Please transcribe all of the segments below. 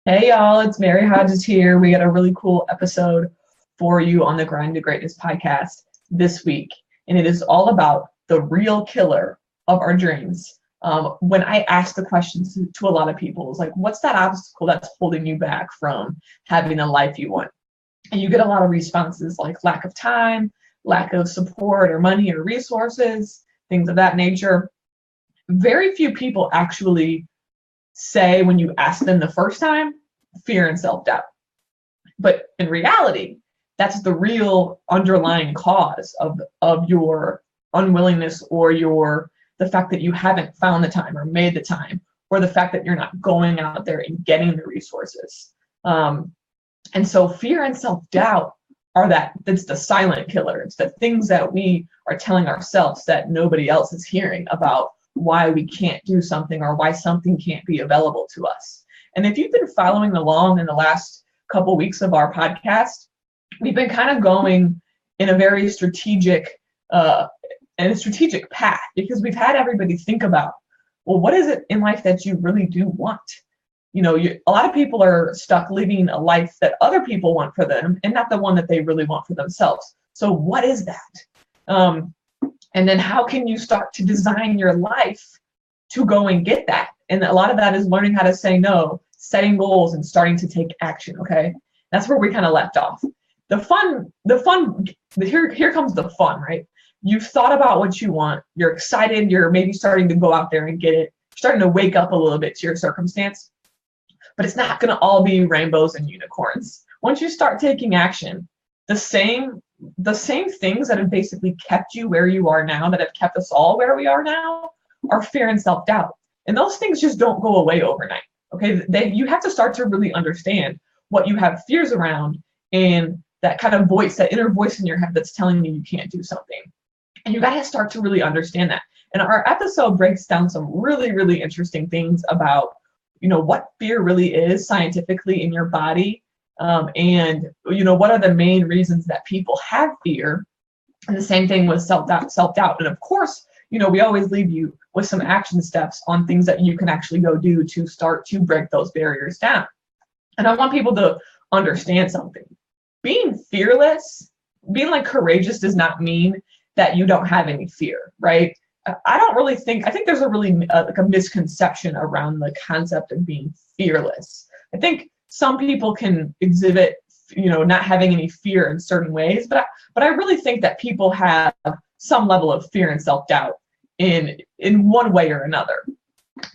Hey y'all, it's Mary Hodges here. We got a really cool episode for you on the Grind to Greatness podcast this week, and it is all about the real killer of our dreams. When I ask the questions to a lot of people, it's like, what's that obstacle that's holding you back from having the life you want? And you get a lot of responses like lack of time, lack of support or money or resources, things of that nature. Very few people actually say when you ask them the first time, fear and self-doubt. But in reality, that's the real underlying cause of your unwillingness or the fact that you haven't found the time or made the time, or the fact that you're not going out there and getting the resources. And so fear and self-doubt that's the silent killer. It's the things that we are telling ourselves that nobody else is hearing about why we can't do something or why something can't be available to us. And if you've been following along in the last couple weeks of our podcast, we've been kind of going in a very strategic path, because we've had everybody think about, well, what is it in life that you really do want? A lot of people are stuck living a life that other people want for them and not the one that they really want for themselves. So what is that? And then how can you start to design your life to go and get that? And a lot of that is learning how to say no, setting goals, and starting to take action, okay? That's where we kind of left off. Here comes the fun, right? You've thought about what you want. You're excited. You're maybe starting to go out there and get it. You're starting to wake up a little bit to your circumstance. But it's not going to all be rainbows and unicorns. Once you start taking action, the same things that have basically kept you where you are now, that have kept us all where we are now, are fear and self-doubt. And those things just don't go away overnight. Okay, you have to start to really understand what you have fears around, and that kind of voice, that inner voice in your head that's telling you can't do something. And you got to start to really understand that. And our episode breaks down some really, really interesting things about, what fear really is scientifically in your body. And what are the main reasons that people have fear, and the same thing with self-doubt. And of course, we always leave you with some action steps on things that you can actually go do to start to break those barriers down. And I want people to understand something. Being fearless, being courageous, does not mean that you don't have any fear, right? I think there's a really a misconception around the concept of being fearless. I think some people can exhibit, not having any fear in certain ways, but I really think that people have some level of fear and self-doubt in one way or another.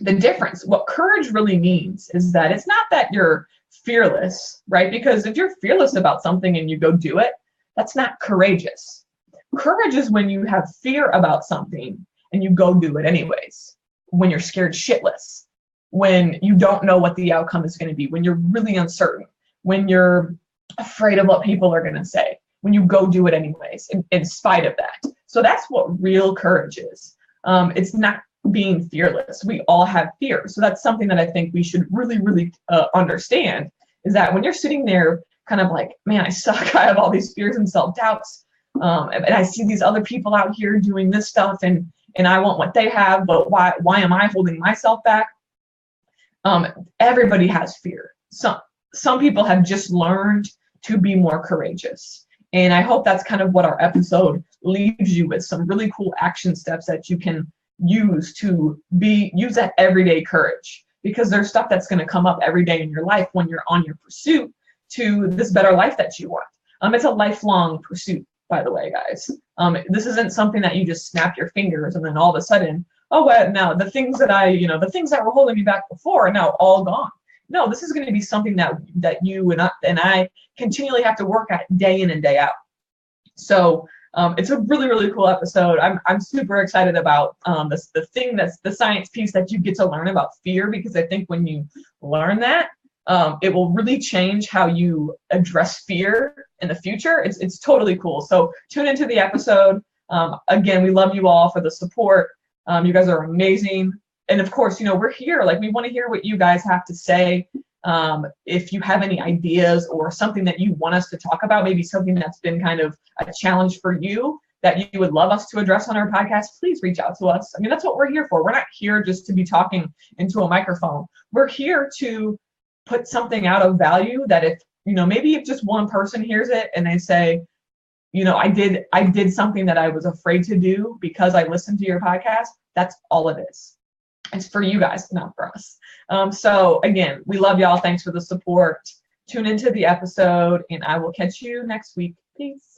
The difference, what courage really means, is that it's not that you're fearless, right? Because if you're fearless about something and you go do it, that's not courageous. Courage is when you have fear about something and you go do it anyways, when you're scared shitless, when you don't know what the outcome is going to be, when you're really uncertain, when you're afraid of what people are going to say, when you go do it anyways, in spite of that. So that's what real courage is. It's not being fearless. We all have fear. So that's something that I think we should really, really understand, is that when you're sitting there kind of like, man, I suck, I have all these fears and self-doubts, and I see these other people out here doing this stuff, and I want what they have, but why am I holding myself back? Everybody has fear. Some people have just learned to be more courageous. And I hope that's kind of what our episode leaves you with, some really cool action steps that you can use that everyday courage, because there's stuff that's going to come up every day in your life when you're on your pursuit to this better life that you want. It's a lifelong pursuit, by the way, guys. This isn't something that you just snap your fingers and then all of a sudden, oh, well, now the things that were holding me back before are now all gone. No, this is going to be something that you and I continually have to work at day in and day out. So it's a really, really cool episode. I'm super excited about the thing that's the science piece that you get to learn about fear, because I think when you learn that, it will really change how you address fear in the future. It's totally cool. So tune into the episode. Again, we love you all for the support. You guys are amazing. And of course, we're here. We want to hear what you guys have to say. If you have any ideas or something that you want us to talk about, maybe something that's been kind of a challenge for you that you would love us to address on our podcast, please reach out to us. That's what we're here for. We're not here just to be talking into a microphone. We're here to put something out of value that if, maybe if just one person hears it and they say, I did something that I was afraid to do because I listened to your podcast, that's all it is. It's for you guys, not for us. So again, we love y'all. Thanks for the support. Tune into the episode and I will catch you next week. Peace.